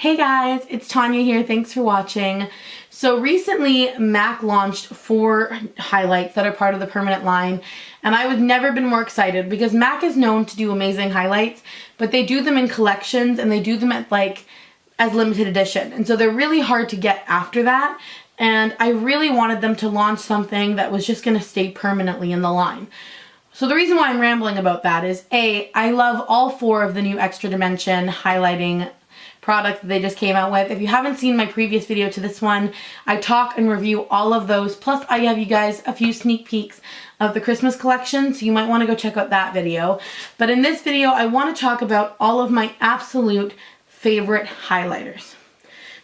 Hey guys, it's Tanya here. Thanks for watching. So recently MAC launched 4 highlights that are part of the permanent line, and I have never been more excited because MAC is known to do amazing highlights, but they do them in collections and they do them at as limited edition, and so they're really hard to get after that. And I really wanted them to launch something that was just going to stay permanently in the line. So the reason why I'm rambling about that is A, I love all 4 of the new Extra Dimension highlighting products that they just came out with. If you haven't seen my previous video to this one, I talk and review all of those. Plus I have you guys a few sneak peeks of the Christmas collection, so you might want to go check out that video. But in this video, I want to talk about all of my absolute favorite highlighters.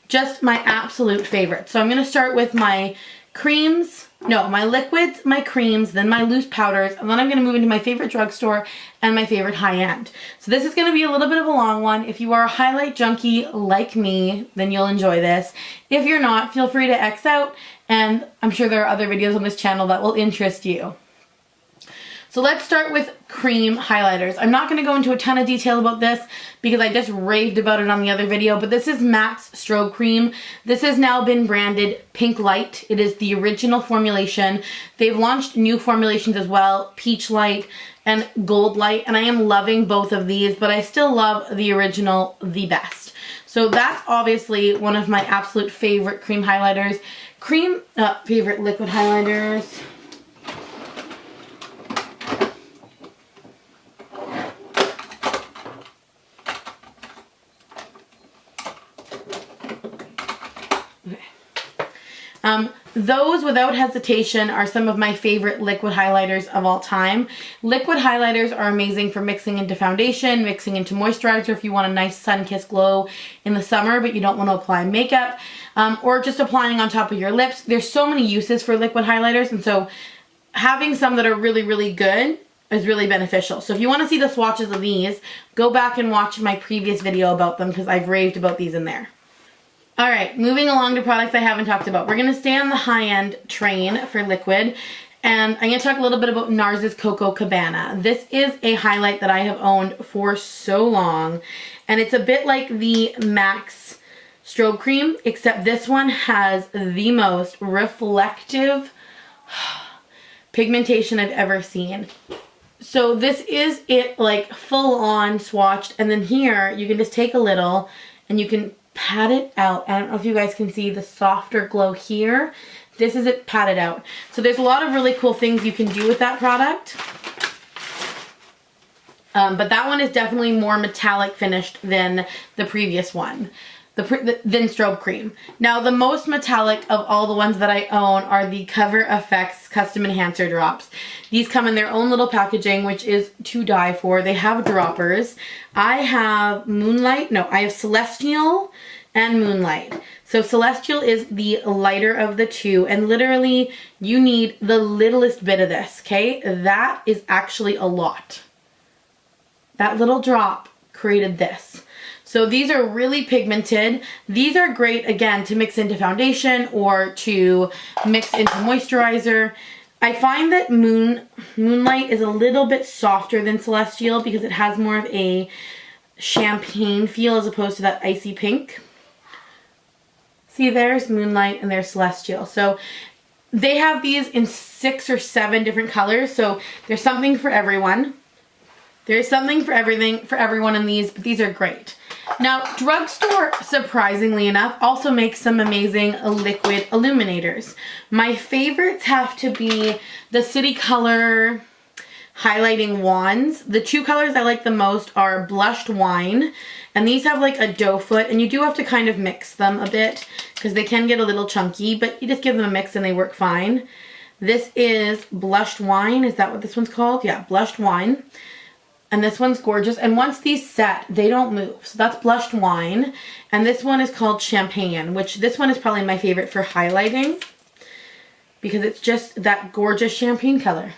Just my absolute favorite. So I'm going to start with my creams, my liquids, my creams, then my loose powders, and then I'm going to move into my favorite drugstore and my favorite high-end. So this is going to be a little bit of a long one. If you are a highlight junkie like me, then you'll enjoy this. If you're not, feel free to X out, and I'm sure there are other videos on this channel that will interest you. So let's start with cream highlighters. I'm not going to go into a ton of detail about this because I just raved about it on the other video, but this is MAC's Strobe Cream. This has now been branded Pink Light. It is the original formulation. They've launched new formulations as well, Peach Light and Gold Light, and I am loving both of these, but I still love the original the best. So that's obviously one of my absolute favorite cream highlighters. Favorite liquid highlighters. Those without hesitation are some of my favorite liquid highlighters of all time. Liquid highlighters are amazing for mixing into foundation, mixing into moisturizer if you want a nice sun-kissed glow in the summer but you don't want to apply makeup, or just applying on top of your lips. There's so many uses for liquid highlighters, and so having some that are really, really good is really beneficial. So if you want to see the swatches of these, go back and watch my previous video about them because I've raved about these in there. Alright, moving along to products I haven't talked about. We're going to stay on the high-end train for liquid, and I'm going to talk a little bit about NARS's Coco Cabana. This is a highlight that I have owned for so long, and it's a bit like the MAC's Strobe Cream, except this one has the most reflective pigmentation I've ever seen. So this is it, like full-on swatched, and then here you can just take a little and you can pat it out. I don't know if you guys can see the softer glow here. This is it patted out. So there's a lot of really cool things you can do with that product. But that one is definitely more metallic finished than the previous one. Than Strobe Cream. Now the most metallic of all the ones that I own are the Cover FX Custom Enhancer Drops. These come in their own little packaging, which is to die for. They have droppers. I have I have Celestial and Moonlight. So Celestial is the lighter of the two, and literally you need the littlest bit of this, okay? That is actually a lot. That little drop created this. So these are really pigmented. These are great, again, to mix into foundation or to mix into moisturizer. I find that Moonlight is a little bit softer than Celestial because it has more of a champagne feel as opposed to that icy pink. See, there's Moonlight and there's Celestial. So they have these in 6 or 7 different colors, so there's something for everyone. There's something for everyone in these, but these are great. Now, drugstore, surprisingly enough, also makes some amazing liquid illuminators. My favorites have to be the City Color highlighting wands. The 2 colors I like the most are Blushed Wine, and these have like a doe foot, and you do have to kind of mix them a bit because they can get a little chunky, but you just give them a mix and they work fine. This is Blushed Wine. Is that what this one's called? Yeah, Blushed Wine. And this one's gorgeous. And once these set, they don't move. So that's Blushed Wine. And this one is called Champagne, which this one is probably my favorite for highlighting because it's just that gorgeous champagne color.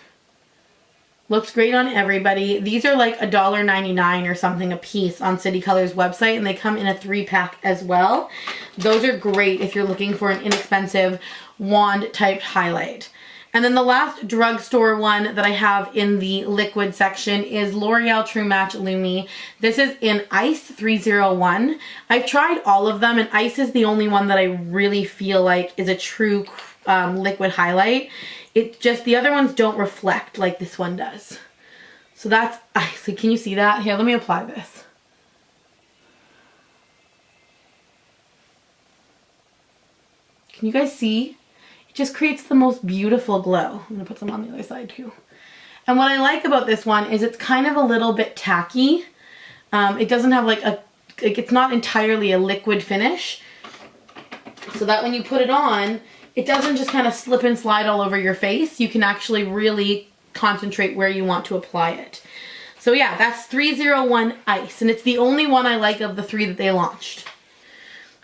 Looks great on everybody. These are like $1.99 or something a piece on City Color's website, and they come in a 3-pack as well. Those are great if you're looking for an inexpensive wand type highlight. And then the last drugstore one that I have in the liquid section is L'Oreal True Match Lumi. This is in Ice 301. I've tried all of them, and Ice is the only one that I really feel like is a true liquid highlight. It just, the other ones don't reflect like this one does. So that's Ice. Can you see that? Here, let me apply this. Can you guys see? It just creates the most beautiful glow. I'm gonna put some on the other side too. And what I like about this one is it's kind of a little bit tacky. It doesn't have like it's not entirely a liquid finish. So that when you put it on, it doesn't just kind of slip and slide all over your face. You can actually really concentrate where you want to apply it. So yeah, that's 301 Ice, and it's the only one I like of the 3 that they launched.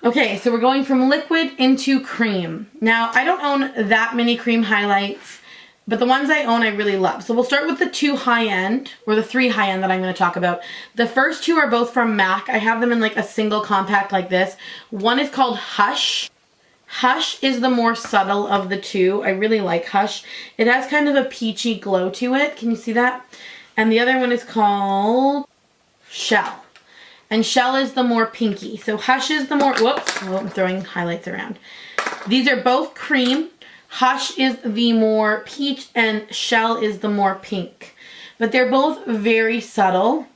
Okay, so we're going from liquid into cream. Now, I don't own that many cream highlights, but the ones I own I really love. So we'll start with the 2 high-end, or the 3 high-end that I'm going to talk about. The first 2 are both from MAC. I have them in like a single compact like this. One is called Hush. Hush is the more subtle of the 2. I really like Hush. It has kind of a peachy glow to it. Can you see that? And the other one is called Shell. And Shell is the more pinky. So Hush is the more, whoops, oh, I'm throwing highlights around. These are both cream. Hush is the more peach and Shell is the more pink. But they're both very subtle.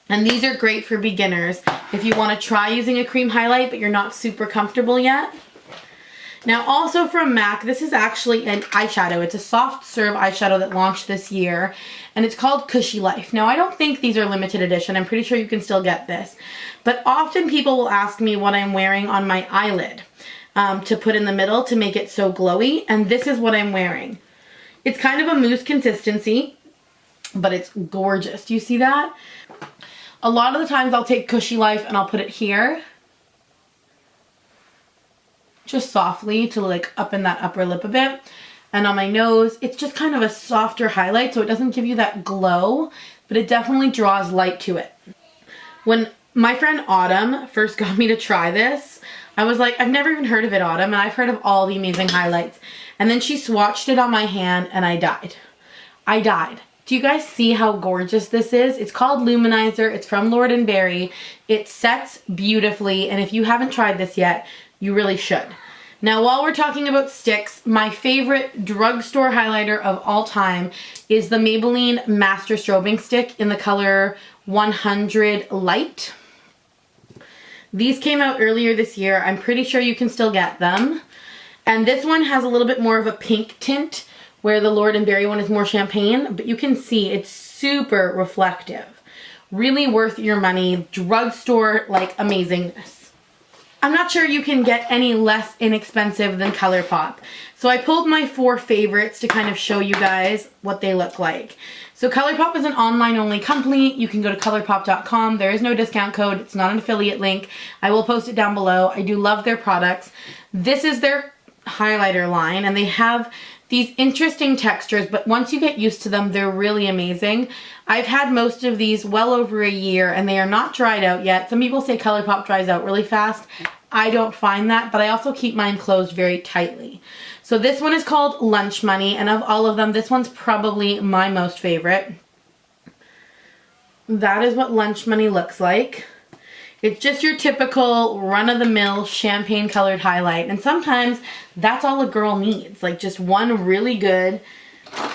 And these are great for beginners if you want to try using a cream highlight but you're not super comfortable yet. Now also from MAC, this is actually an eyeshadow. It's a soft serve eyeshadow that launched this year, and it's called Cushy Life. Now I don't think these are limited edition. I'm pretty sure you can still get this. But often people will ask me what I'm wearing on my eyelid to put in the middle to make it so glowy, and this is what I'm wearing. It's kind of a mousse consistency, but it's gorgeous. Do you see that? A lot of the times I'll take Cushy Life and I'll put it here, just softly to like up in that upper lip a bit, and on my nose it's just kind of a softer highlight, so it doesn't give you that glow, but it definitely draws light to it. When my friend Autumn first got me to try this, I was like, I've never even heard of it, Autumn, and I've heard of all the amazing highlights. And then she swatched it on my hand and I died. Do you guys see how gorgeous this is? It's called Luminizer. It's from Lord & Berry. It sets beautifully, and if you haven't tried this yet, you really should. Now, while we're talking about sticks, my favorite drugstore highlighter of all time is the Maybelline Master Strobing Stick in the color 100 Light. These came out earlier this year. I'm pretty sure you can still get them. And this one has a little bit more of a pink tint, where the Lord & Berry one is more champagne, but you can see it's super reflective. Really worth your money. Drugstore, like, amazingness. I'm not sure you can get any less inexpensive than ColourPop. So I pulled my 4 favorites to kind of show you guys what they look like. So ColourPop is an online-only company. You can go to colourpop.com. There is no discount code. It's not an affiliate link. I will post it down below. I do love their products. This is their highlighter line, and they have these interesting textures, but once you get used to them, they're really amazing. I've had most of these well over a year, and they are not dried out yet. Some people say ColourPop dries out really fast. I don't find that, but I also keep mine closed very tightly. So this one is called Lunch Money, and of all of them, this one's probably my most favorite. That is what Lunch Money looks like. It's just your typical run-of-the-mill champagne colored highlight, and sometimes that's all a girl needs, like just one really good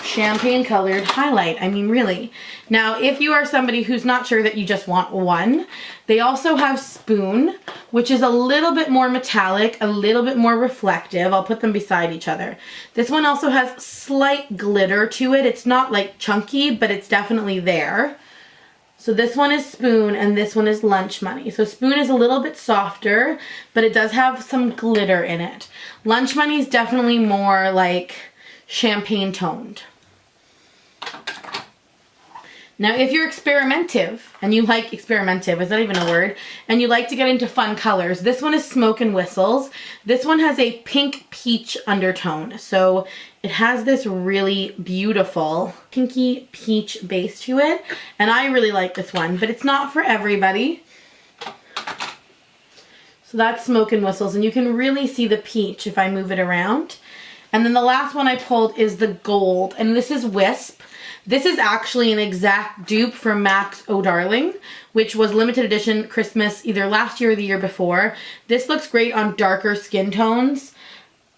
champagne colored highlight. I mean, really. Now, if you are somebody who's not sure that you just want one, they also have Spoon, which is a little bit more metallic, a little bit more reflective. I'll put them beside each other. This one also has slight glitter to it. It's not like chunky, but it's definitely there. So this one is Spoon and this one is Lunch Money. So Spoon is a little bit softer, but it does have some glitter in it. Lunch Money is definitely more like champagne toned. Now, if you're experimentative, and you like experimentative, is that even a word? And you like to get into fun colors, this one is Smoke and Whistles. This one has a pink peach undertone. So it has this really beautiful pinky peach base to it. And I really like this one, but it's not for everybody. So that's Smoke and Whistles, and you can really see the peach if I move it around. And then the last one I pulled is the gold, and this is Wisp. This is actually an exact dupe for MAC's Oh Darling, which was limited edition Christmas either last year or the year before. This looks great on darker skin tones,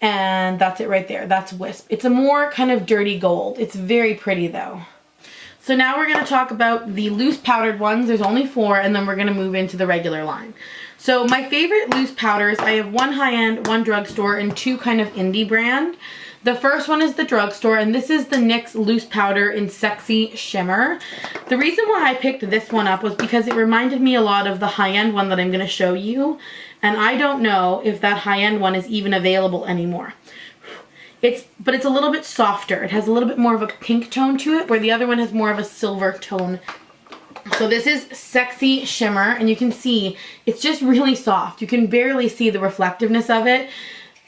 and that's it right there. That's Wisp. It's a more kind of dirty gold. It's very pretty though. So now we're going to talk about the loose powdered ones. There's only 4, and then we're going to move into the regular line. So my favorite loose powders, I have one high-end, one drugstore, and 2 kind of indie brand. The first one is the drugstore, and this is the NYX loose powder in Sexy Shimmer. The reason why I picked this one up was because it reminded me a lot of the high-end one that I'm going to show you, and I don't know if that high-end one is even available anymore. But it's a little bit softer. It has a little bit more of a pink tone to it, where the other one has more of a silver tone. So this is Sexy Shimmer, and you can see it's just really soft. You can barely see the reflectiveness of it.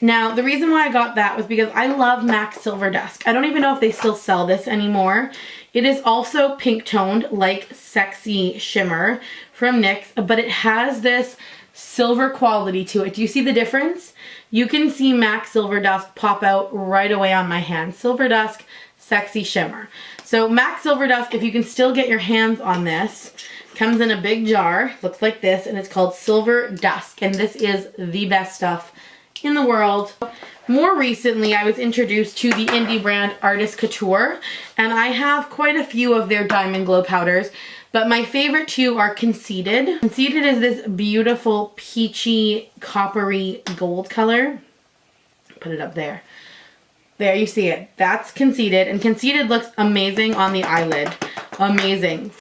Now, the reason why I got that was because I love MAC Silver Dusk. I don't even know if they still sell this anymore. It is also pink toned like Sexy Shimmer from NYX, but it has this silver quality to it. Do you see the difference? You can see MAC Silver Dusk pop out right away on my hand. Silver Dusk, Sexy Shimmer. So MAC Silver Dusk, if you can still get your hands on this, comes in a big jar, looks like this, and it's called Silver Dusk, and this is the best stuff in the world. More recently, I was introduced to the indie brand Artist Couture, and I have quite a few of their Diamond Glow powders, but my favorite 2 are Conceited. Conceited is this beautiful peachy coppery gold color. Put it up there. There, you see it. That's Conceited, and Conceited looks amazing on the eyelid. Amazing.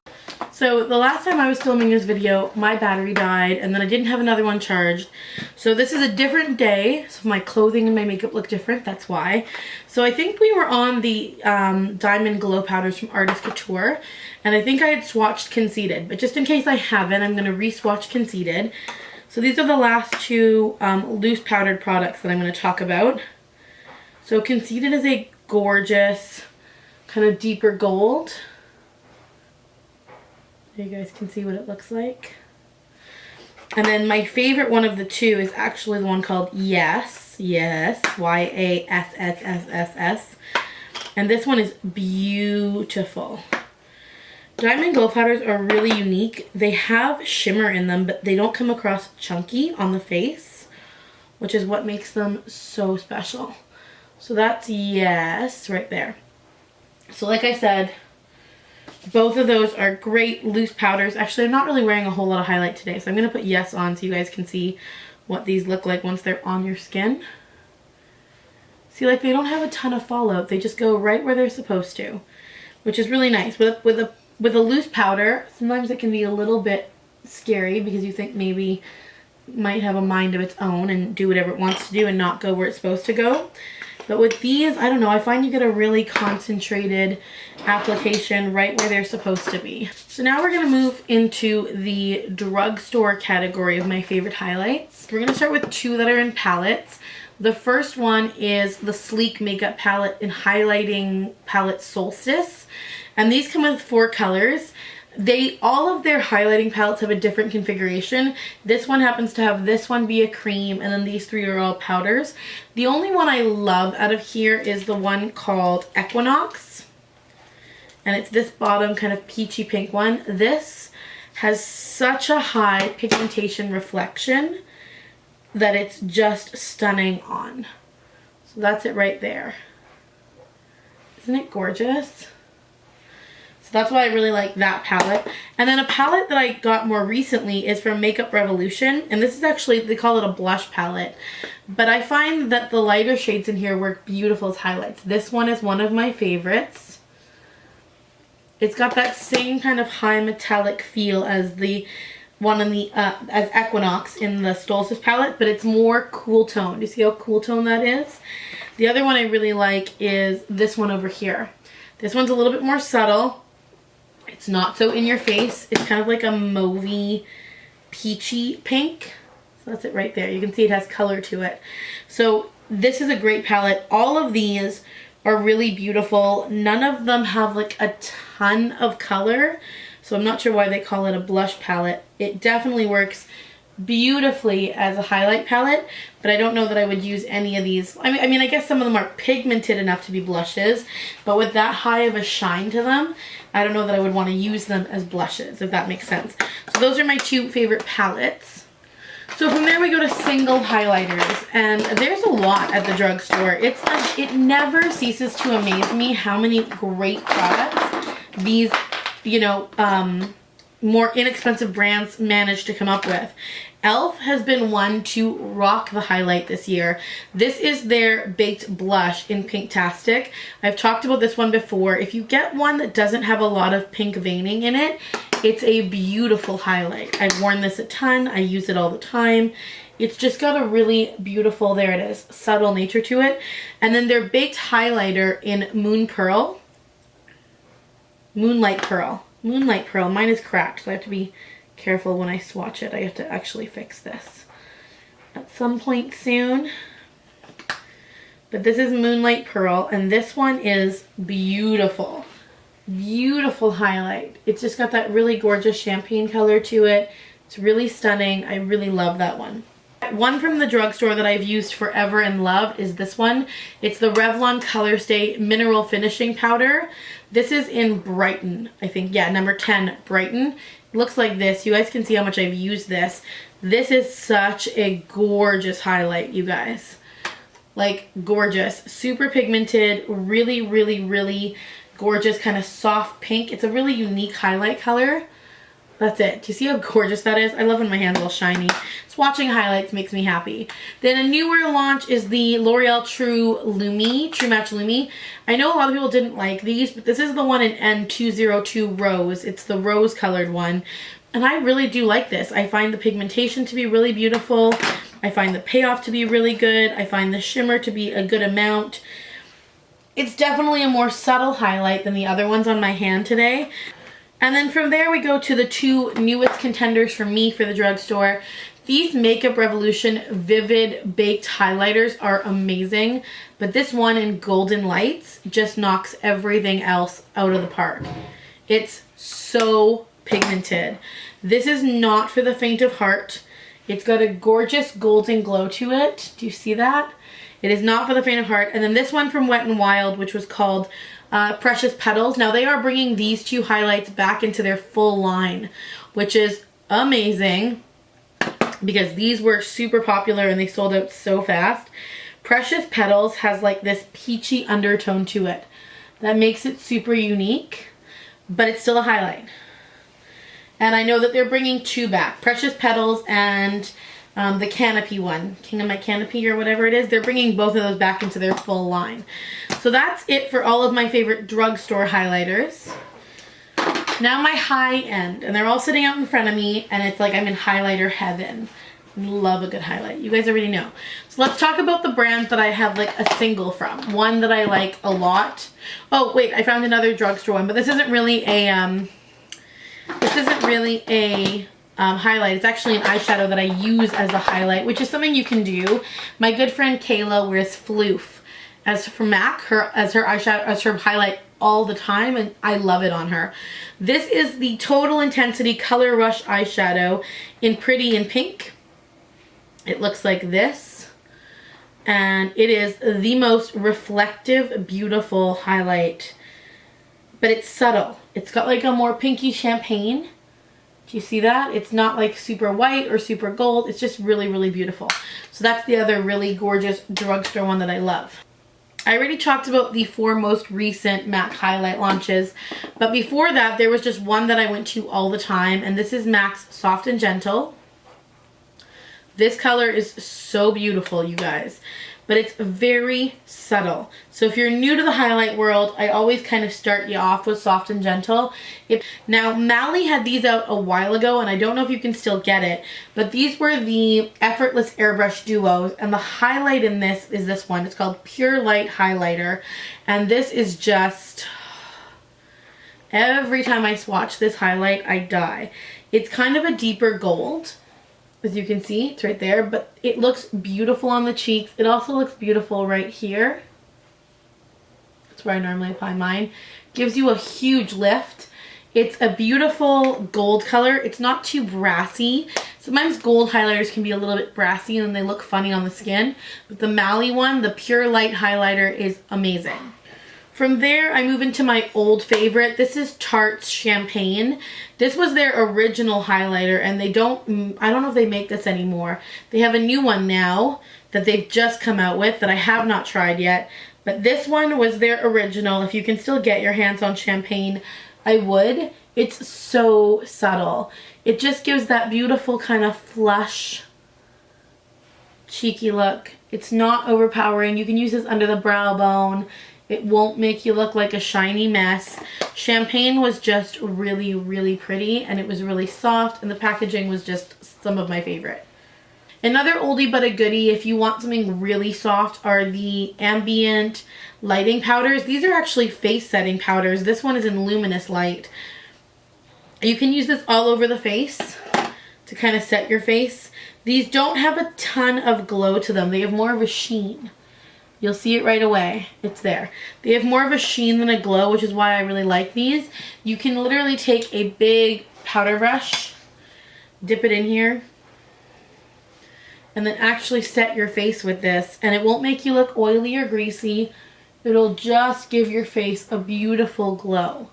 So the last time I was filming this video, my battery died, and then I didn't have another one charged. So this is a different day, so my clothing and my makeup look different, that's why. So I think we were on the Diamond Glow powders from Artist Couture, and I think I had swatched Conceited, but just in case I haven't, I'm going to re-swatch Conceited. So these are the last 2 loose powdered products that I'm going to talk about. So Conceited is a gorgeous, kind of deeper gold. There you guys can see what it looks like. And then my favorite one of the 2 is actually the one called Yes, Y-A-S-S-S-S-S. And this one is beautiful. Diamond Glow powders are really unique. They have shimmer in them, but they don't come across chunky on the face, which is what makes them so special. So that's Yes right there. So like I said, both of those are great loose powders. Actually, I'm not really wearing a whole lot of highlight today, so I'm going to put Yes on so you guys can see what these look like once they're on your skin. See, like, they don't have a ton of fallout. They just go right where they're supposed to, which is really nice. With a loose powder, sometimes it can be a little bit scary because you think maybe it might have a mind of its own and do whatever it wants to do and not go where it's supposed to go. But with these, I don't know, I find you get a really concentrated application right where they're supposed to be. So now we're going to move into the drugstore category of my favorite highlights. We're going to start with 2 that are in palettes. The first one is the Sleek Makeup Palette in Highlighting Palette Solstice. And these come with 4 colors. All of their highlighting palettes have a different configuration. This one happens to have this one be a cream, and then these 3 are all powders. The only one I love out of here is the one called Equinox, and it's this bottom kind of peachy pink one. This has such a high pigmentation reflection that it's just stunning on. So that's it right there. Isn't it gorgeous? That's why I really like that palette. And then a palette that I got more recently is from Makeup Revolution. And this is actually, they call it a blush palette. But I find that the lighter shades in here work beautiful as highlights. This one is one of my favorites. It's got that same kind of high metallic feel as the one in the, as Equinox in the Solstice palette. But it's more cool tone. Do you see how cool tone that is? The other one I really like is this one over here. This one's a little bit more subtle. It's not so in your face. It's kind of like a mauvey, peachy pink. So that's it right there. You can see it has color to it. So this is a great palette. All of these are really beautiful. None of them have like a ton of color. So I'm not sure why they call it a blush palette. It definitely works beautifully as a highlight palette, but I don't know that I would use any of these. I mean, I guess some of them are pigmented enough to be blushes, but with that high of a shine to them, I don't know that I would want to use them as blushes, if that makes sense. So those are my two favorite palettes. So from there we go to single highlighters, and there's a lot at the drugstore. It's like, it never ceases to amaze me how many great products these, you know, more inexpensive brands manage to come up with. e.l.f. has been one to rock the highlight this year. This is their baked blush in Pinktastic. I've talked about this one before. If you get one that doesn't have a lot of pink veining in it, it's a beautiful highlight. I've worn this a ton. I use it all the time. It's just got a really beautiful, there it is, subtle nature to it. And then their baked highlighter in Moonlight Pearl. Moonlight Pearl. Mine is cracked, so I have to be careful when I swatch it. I have to actually fix this at some point soon. But this is Moonlight Pearl, and this one is beautiful. Beautiful highlight. It's just got that really gorgeous champagne color to it. It's really stunning. I really love that one. One from the drugstore that I've used forever and loved is this one. It's the Revlon Color Stay Mineral Finishing Powder. This is in Brighton, I think. Yeah, number 10, Brighton. It looks like this. You guys can see how much I've used this. This is such a gorgeous highlight, you guys. Like, gorgeous. Super pigmented. Really, really, really gorgeous, kind of soft pink. It's a really unique highlight color. That's it. Do you see how gorgeous that is? I love when my hand's all shiny. Swatching highlights makes me happy. Then a newer launch is the L'Oreal True Match Lumi. I know a lot of people didn't like these, but this is the one in N202 Rose. It's the rose colored one. And I really do like this. I find the pigmentation to be really beautiful. I find the payoff to be really good. I find the shimmer to be a good amount. It's definitely a more subtle highlight than the other ones on my hand today. And then from there we go to the two newest contenders for me for the drugstore. These Makeup Revolution Vivid Baked Highlighters are amazing, but this one in Golden Lights just knocks everything else out of the park. It's so pigmented. This is not for the faint of heart. It's got a gorgeous golden glow to it. Do you see that? It is not for the faint of heart. And then this one from Wet n Wild, which was called Precious Petals. Now they are bringing these two highlights back into their full line, which is amazing because these were super popular and they sold out so fast. Precious Petals has like this peachy undertone to it that makes it super unique, but it's still a highlight. And I know that they're bringing two back, Precious Petals and the Canopy one, King of My Canopy or whatever it is. They're bringing both of those back into their full line. So that's it for all of my favorite drugstore highlighters. Now my high end, and they're all sitting out in front of me, and it's like I'm in highlighter heaven. Love a good highlight. You guys already know. So let's talk about the brands that I have like a single from. One that I like a lot. Oh wait, I found another drugstore one, but this isn't really a highlight. It's actually an eyeshadow that I use as a highlight, which is something you can do. My good friend Kayla wears Floof as for MAC, as her eyeshadow, as her highlight all the time, and I love it on her. This is the Total Intensity Color Rush eyeshadow in Pretty in Pink. It looks like this, and it is the most reflective, beautiful highlight, but it's subtle. It's got like a more pinky champagne. Do you see that? It's not like super white or super gold. It's just really, really beautiful. So that's the other really gorgeous drugstore one that I love. I already talked about the 4 most recent MAC highlight launches, but before that there was just one that I went to all the time, and this is MAC's Soft and Gentle. This color is so beautiful, you guys, but it's very subtle. So if you're new to the highlight world, I always kind of start you off with Soft and Gentle. Now, Mally had these out a while ago, and I don't know if you can still get it, but these were the Effortless Airbrush Duos, and the highlight in this is this one. It's called Pure Light Highlighter, and this is just... every time I swatch this highlight, I die. It's kind of a deeper gold. As you can see, it's right there, but it looks beautiful on the cheeks. It also looks beautiful right here. That's where I normally apply mine. Gives you a huge lift. It's a beautiful gold color. It's not too brassy. Sometimes gold highlighters can be a little bit brassy and they look funny on the skin. But the Mally one, the Pure Light highlighter, is amazing. From there, I move into my old favorite. This is Tarte's Champagne. This was their original highlighter, and I don't know if they make this anymore. They have a new one now that they've just come out with that I have not tried yet. But this one was their original. If you can still get your hands on Champagne, I would. It's so subtle. It just gives that beautiful kind of flush, cheeky look. It's not overpowering. You can use this under the brow bone. It won't make you look like a shiny mess. Champagne was just really, really pretty, and it was really soft, and the packaging was just some of my favorite. Another oldie but a goodie, if you want something really soft, are the Ambient Lighting Powders. These are actually face setting powders. This one is in Luminous Light. You can use this all over the face to kind of set your face. These don't have a ton of glow to them. They have more of a sheen. You'll see it right away. It's there. They have more of a sheen than a glow, which is why I really like these. You can literally take a big powder brush, dip it in here, and then actually set your face with this. And it won't make you look oily or greasy. It'll just give your face a beautiful glow.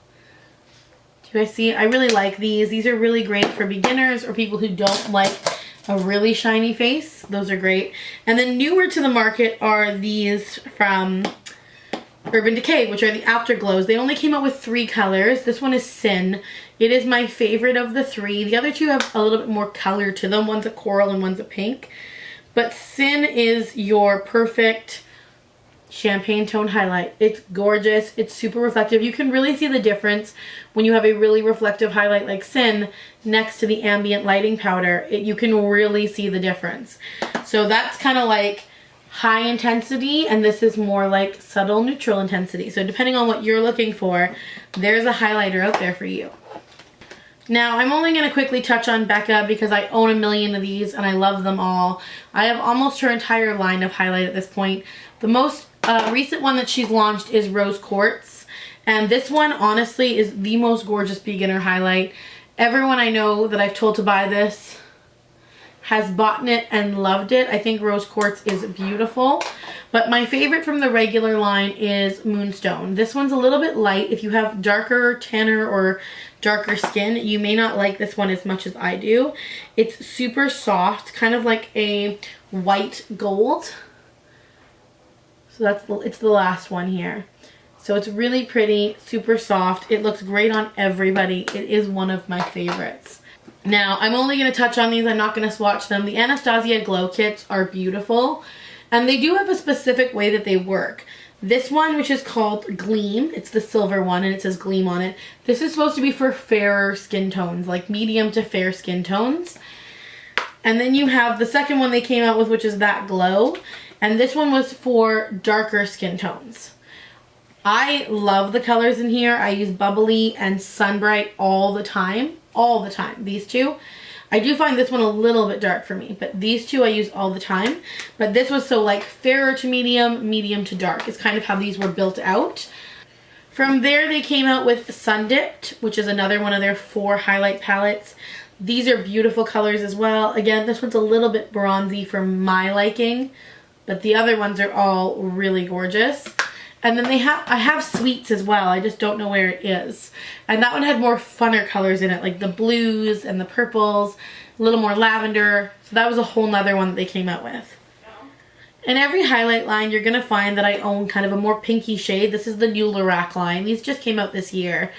Do you guys see? I really like these. These are really great for beginners or people who don't like a really shiny face. Those are great. And then newer to the market are these from Urban Decay, which are the Afterglows. They only came out with 3 colors. This one is Sin. It is my favorite of the 3. The other 2 have a little bit more color to them. One's a coral and one's a pink. But Sin is your perfect champagne tone highlight. It's gorgeous. It's super reflective. You can really see the difference when you have a really reflective highlight like Sin next to the Ambient Lighting Powder. You can really see the difference. So that's kind of like high intensity, and this is more like subtle neutral intensity. So depending on what you're looking for, there's a highlighter out there for you. Now, I'm only going to quickly touch on Becca because I own a million of these and I love them all. I have almost her entire line of highlight at this point. The most recent one that she's launched is Rose Quartz. And this one, honestly, is the most gorgeous beginner highlight. Everyone I know that I've told to buy this has bought it and loved it. I think Rose Quartz is beautiful. But my favorite from the regular line is Moonstone. This one's a little bit light. If you have darker, tanner, or darker skin, you may not like this one as much as I do. It's super soft, kind of like a white gold. So it's the last one here. So it's really pretty, super soft. It looks great on everybody. It is one of my favorites. Now, I'm only going to touch on these. I'm not going to swatch them. The Anastasia Glow Kits are beautiful. And they do have a specific way that they work. This one, which is called Gleam, it's the silver one and it says Gleam on it. This is supposed to be for fairer skin tones, like medium to fair skin tones. And then you have the second one they came out with, which is That Glow. And this one was for darker skin tones. I love the colors in here. I use Bubbly and Sunbright all the time. All the time. These two. I do find this one a little bit dark for me, but these two I use all the time. But this was so like fairer to medium, medium to dark. It's kind of how these were built out. From there they came out with Sun Dipped, which is another one of their 4 highlight palettes. These are beautiful colors as well. Again, this one's a little bit bronzy for my liking, but the other ones are all really gorgeous. And then I have Sweets as well. I just don't know where it is. And that one had more funner colors in it, like the blues and the purples, a little more lavender. So that was a whole nother one that they came out with. In every highlight line, you're going to find that I own kind of a more pinky shade. This is the new Lorac line. These just came out this year.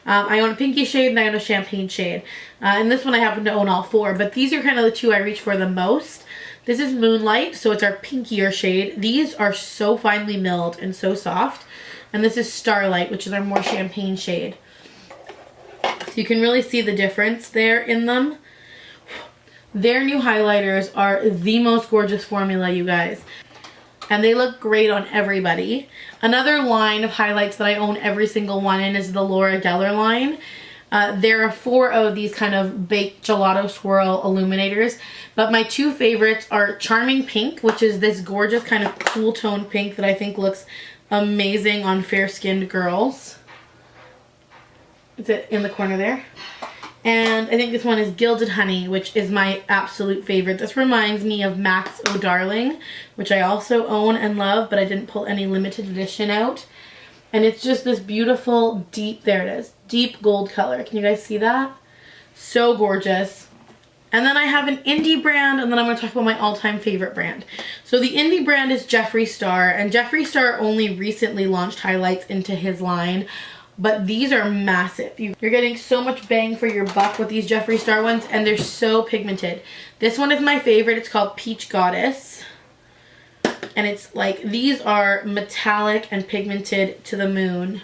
I own a pinky shade and I own a champagne shade. And this one I happen to own all 4. But these are kind of the 2 I reach for the most. This is Moonlight, so it's our pinkier shade. These are so finely milled and so soft. And this is Starlight, which is our more champagne shade. So you can really see the difference there in them. Their new highlighters are the most gorgeous formula, you guys. And they look great on everybody. Another line of highlights that I own every single one in is the Laura Geller line. There are 4 of these kind of baked gelato swirl illuminators, but my 2 favorites are Charming Pink, which is this gorgeous kind of cool tone pink that I think looks amazing on fair-skinned girls. It's in the corner there. And I think this one is Gilded Honey, which is my absolute favorite. This reminds me of Max Oh Darling, which I also own and love, but I didn't pull any limited edition out. And it's just this beautiful deep, there it is, deep gold color. Can you guys see that? So gorgeous. And then I have an indie brand, and then I'm going to talk about my all-time favorite brand. So the indie brand is Jeffree Star, and Jeffree Star only recently launched highlights into his line. But these are massive. You're getting so much bang for your buck with these Jeffree Star ones, and they're so pigmented. This one is my favorite. It's called Peach Goddess. And it's like, these are metallic and pigmented to the moon.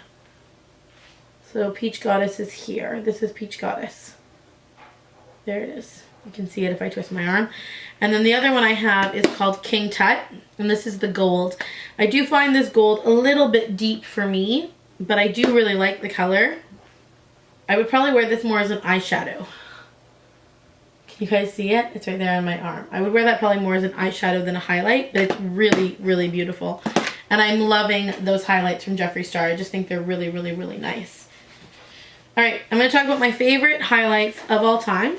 So Peach Goddess is here. This is Peach Goddess. There it is. You can see it if I twist my arm. And then the other one I have is called King Tut, and this is the gold. I do find this gold a little bit deep for me, but I do really like the color. I would probably wear this more as an eyeshadow. Can you guys see it? It's right there on my arm. I would wear that probably more as an eyeshadow than a highlight, but it's really, really beautiful. And I'm loving those highlights from Jeffree Star. I just think they're really, really, really nice. Alright, I'm going to talk about my favorite highlights of all time.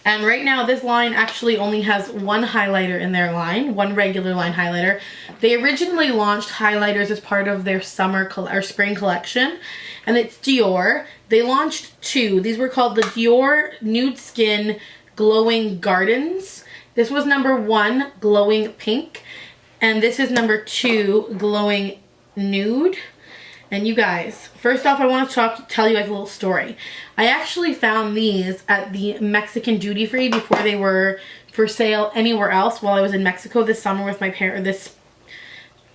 And right now this line actually only has one highlighter in their line, one regular line highlighter. They originally launched highlighters as part of their spring collection, and it's Dior. They launched two. These were called the Dior Nude Skin Glowing Gardens. This was number 1, Glowing Pink, and this is number 2, Glowing Nude. And you guys, first off, I want to tell you guys a little story. I actually found these at the Mexican duty free before they were for sale anywhere else while I was in Mexico this summer with my parents,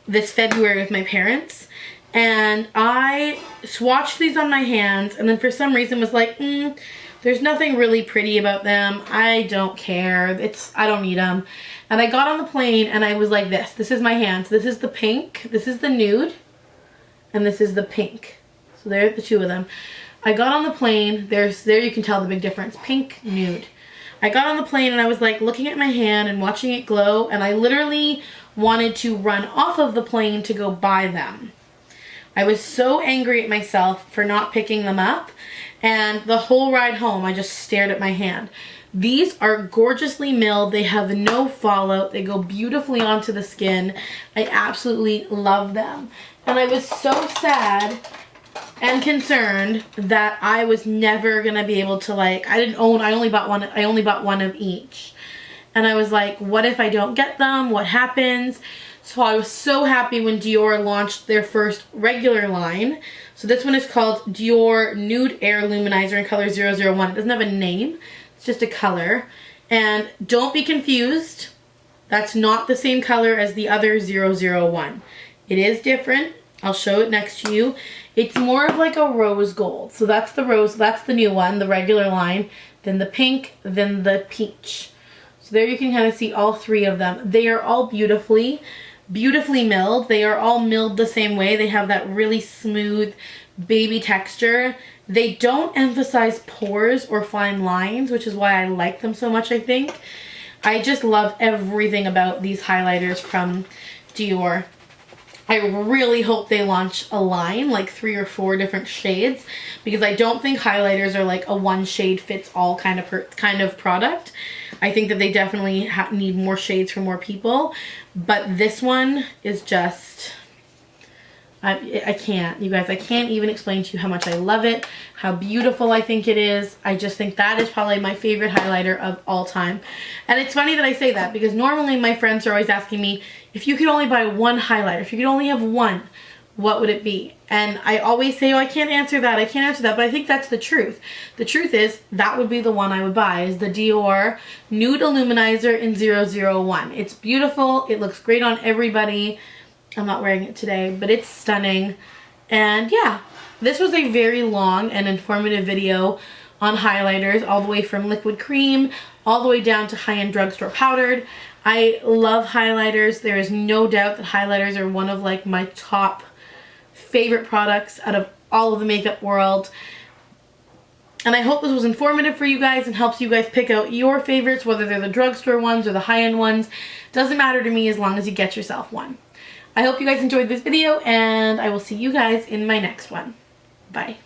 this February with my parents. And I swatched these on my hands, and then for some reason was like, there's nothing really pretty about them. I don't care. I don't need them. And I got on the plane and I was like this. This is my hands. This is the pink. This is the nude. And this is the pink. So there are the two of them. I got on the plane. There you can tell the big difference. Pink, nude. I got on the plane and I was like looking at my hand and watching it glow, and I literally wanted to run off of the plane to go buy them. I was so angry at myself for not picking them up, and the whole ride home I just stared at my hand. These are gorgeously milled. They have no fallout. They go beautifully onto the skin. I absolutely love them. And I was so sad and concerned that I was never gonna be able to, like, I only bought one of each. And I was like, what if I don't get them? What happens? So I was so happy when Dior launched their first regular line. So this one is called Dior Nude Air Luminizer in color 001. It doesn't have a name. It's just a color. And don't be confused. That's not the same color as the other 001. It is different. I'll show it next to you. It's more of like a rose gold. So that's the rose, that's the new one, the regular line. Then the pink, then the peach. So there you can kind of see all three of them. They are all beautifully milled. They are all milled the same way. They have that really smooth baby texture. They don't emphasize pores or fine lines, which is why I like them so much, I think. I just love everything about these highlighters from Dior. I really hope they launch a line, like 3 or 4 different shades, because I don't think highlighters are like a one shade fits all kind of product. I think that they definitely need more shades for more people, but this one is just, I can't, you guys, I can't even explain to you how much I love it, how beautiful I think it is. I just think that is probably my favorite highlighter of all time. And it's funny that I say that, because normally my friends are always asking me, if you could only buy one highlighter, if you could only have one, what would it be? And I always say, oh, I can't answer that, but I think that's the truth. The truth is, that would be the one I would buy, is the Dior Nude Illuminizer in 001. It's beautiful, it looks great on everybody. I'm not wearing it today, but it's stunning. And yeah, this was a very long and informative video on highlighters, all the way from liquid cream, all the way down to high-end drugstore powdered. I love highlighters. There is no doubt that highlighters are one of like my top favorite products out of all of the makeup world. And I hope this was informative for you guys and helps you guys pick out your favorites, whether they're the drugstore ones or the high-end ones. Doesn't matter to me as long as you get yourself one. I hope you guys enjoyed this video, and I will see you guys in my next one. Bye.